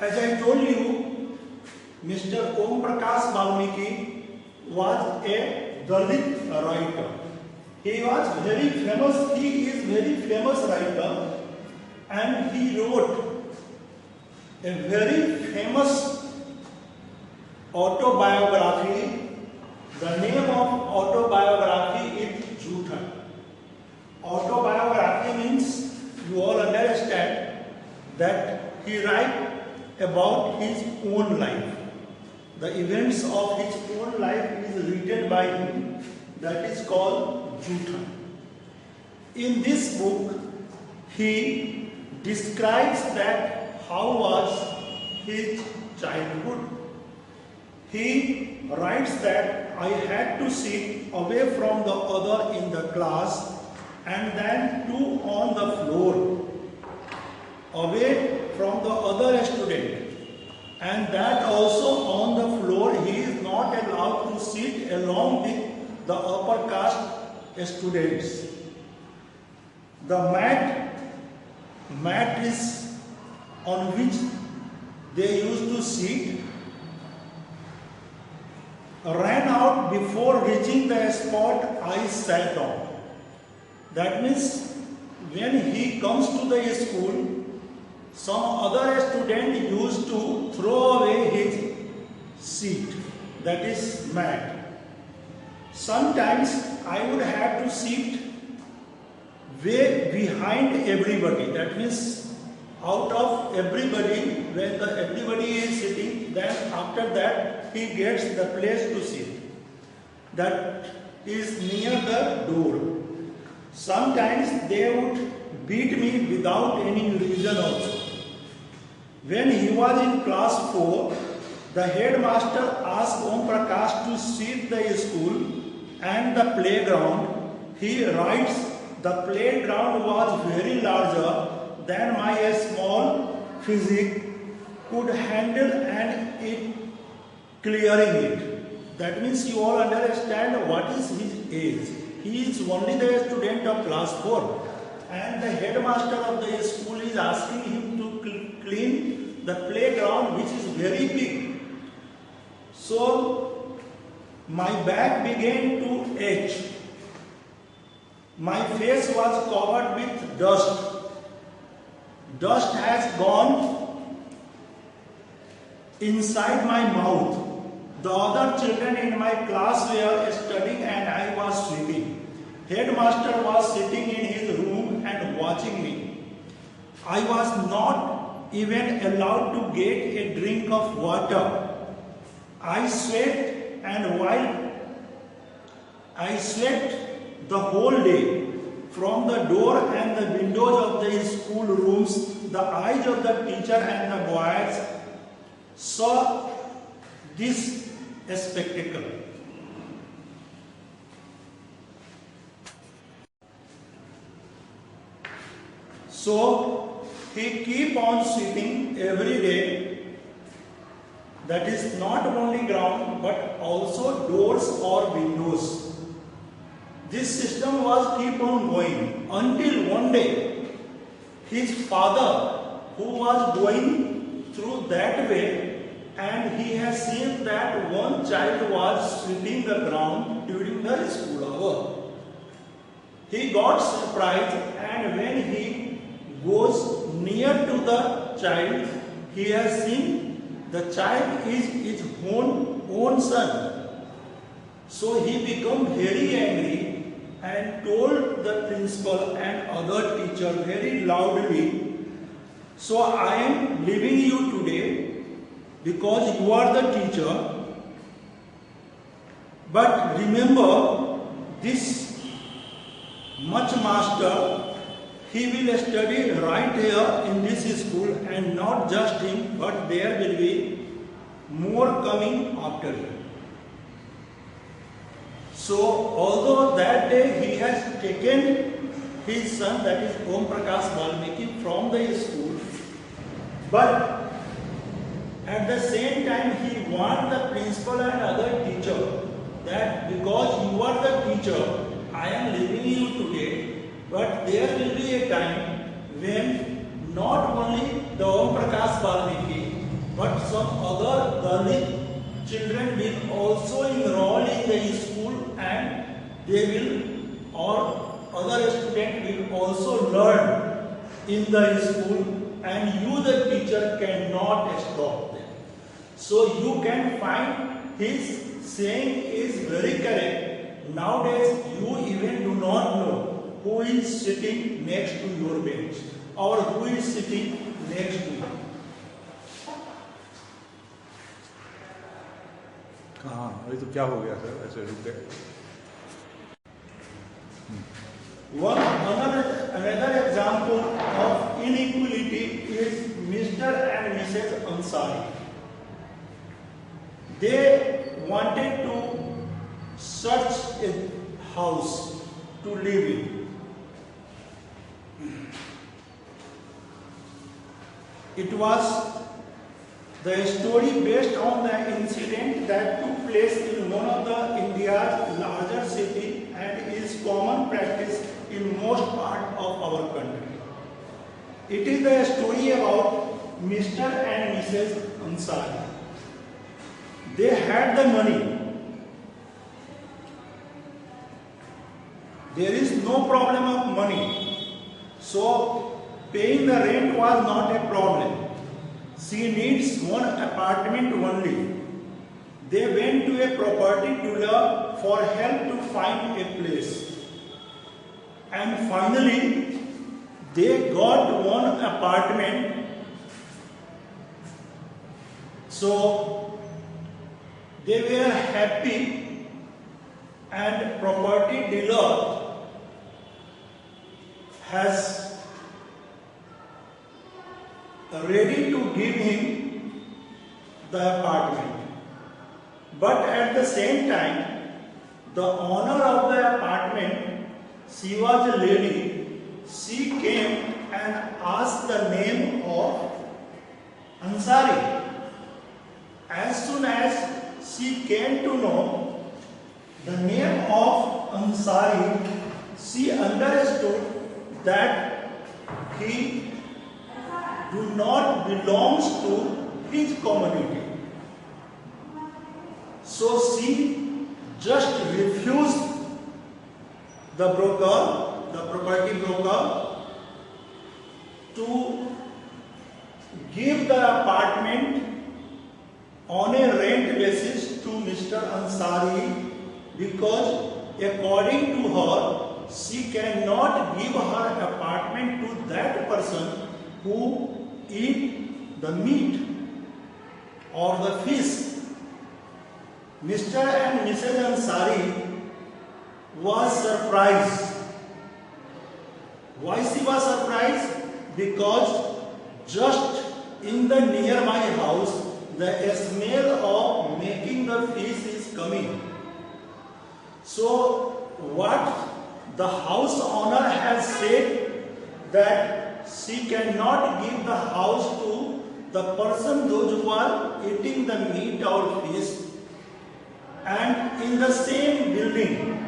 As I told you, Mr. Om Prakash Valmiki was a Dalit writer. He was very famous. He is very famous writer, and he wrote a very famous autobiography. The name of autobiography is Jhutha. Autobiography means you all understand that he writes about his own life. The events of his own life is written by him. That is called Jhutha. In this book, he describes that how was his childhood. He writes that I had to sit away from the other in the class and then two on the floor, away from the other student, and that also on the floor he is not allowed to sit along with the upper caste students. The mat is on which they used to sit ran out before reaching the spot I sat on. That means when he comes to the school, some other student used to throw away his seat, that is mat. Sometimes I would have to sit way behind everybody, that means out of everybody. When everybody is sitting, then after that he gets the place to sit. That is near the door. Sometimes they would beat me without any reason also. When he was in class 4, the headmaster asked Om Prakash to sit the school and the playground. He writes, the playground was very larger than my small physique could handle and it clearing it. That means you all understand what is his age. He is only the student of class 4 and the headmaster of the school is asking him to clean the playground, which is very big. So my back began to itch. My face was covered with dust. Dust has gone inside my mouth. The other children in my class were studying and I was sleeping. Headmaster was sitting in his room and watching me. I was not even allowed to get a drink of water. I sweat, and while I slept the whole day, from the door and the windows of the school rooms, the eyes of the teacher and the boys saw this spectacle. So he keep on sitting every day. That is not only ground but also doors or windows. This system was keep on going until one day his father, who was going through that way, and he has seen that one child was sweeping the ground during the school hour. He got surprised, and when he goes near to the child, he has seen the child is his own son. So he became very angry and told the principal and other teacher very loudly, so I am leaving you today because you are the teacher. But remember, this much master, he will study right here in this school, and not just him, but there will be more coming after him. So although that day he has taken his son, that is Om Prakash Valmiki, from the school, but at the same time he warned the principal and other teacher that because you are the teacher, I am leaving you today, but there will be a time when not only the Om Prakash Valmiki but some other Dalit children will also enroll in the school, and they will, or other student will also learn in the school, and you the teacher cannot stop them. So you can find his saying is very correct. Nowadays you even do not know who is sitting next to your bench or who is sitting next to you. हाँ, अभी तो क्या हो गया sir, ऐसे रुक गए। Another example of inequality is Mr. and Mrs. Ansari. They wanted to search a house to live in. It was the story based on the incident that took place in one of the India's larger city and is common practice in most part of our country. It is the story about Mr. and Mrs. Ansari. They had the money. There is no problem of money. So paying the rent was not a problem. She needs one apartment only. They went to a property dealer for help to find a place. And finally, they got one apartment. So they were happy, and property dealer has ready to give him the apartment. But at the same time, the owner of the apartment, she was a lady, she came and asked the name of Ansari. As soon as she came to know the name of Ansari, she understood that he do not belongs to his community. So she just refused the broker, the property broker, to give the apartment on a rent basis to Mr. Ansari, because according to her, she cannot give her apartment to that person who eat the meat or the fish. Mr. and Mrs. Ansari was surprised. Why she was surprised? Because just in the nearby house, the smell of making the fish is coming. So what the house owner has said, that she cannot give the house to the person, those who are eating the meat or fish, and in the same building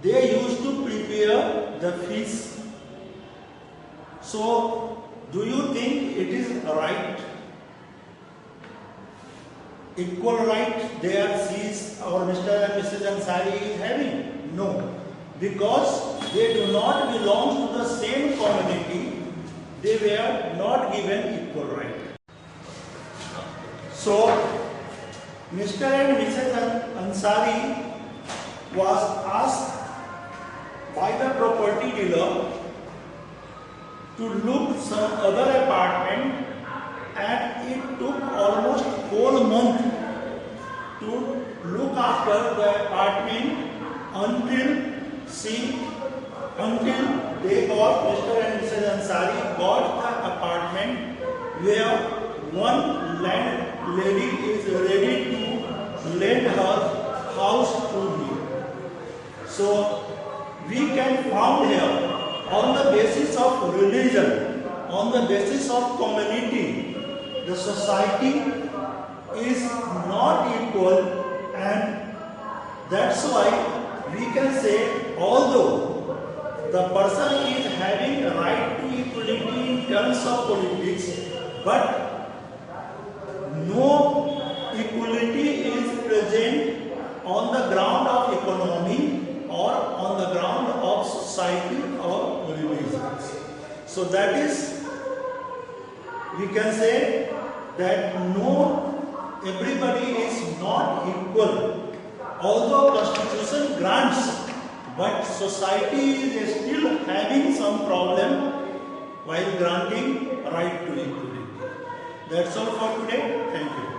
they used to prepare the fish. So do you think it is right? Equal right there she is, or Mr. and Mrs. Ansari is having? No. Because they do not belong to the same community, they were not given equal right. So, Mr. and Mrs. Ansari was asked by the property dealer to look some other apartment, and it took almost whole month to look after the apartment until they got, Mr. and Mrs. Ansari got the apartment where one landlady is ready to lend her house to live. So we can found here, on the basis of religion, on the basis of community, the society is not equal, and that's why we can say, although the person is having a right to equality in terms of politics, but no equality is present on the ground of economy or on the ground of society or religions. So that is, we can say that no, everybody is not equal. Although Constitution grants, but society is still having some problem while granting right to equality. That's all for today. Thank you.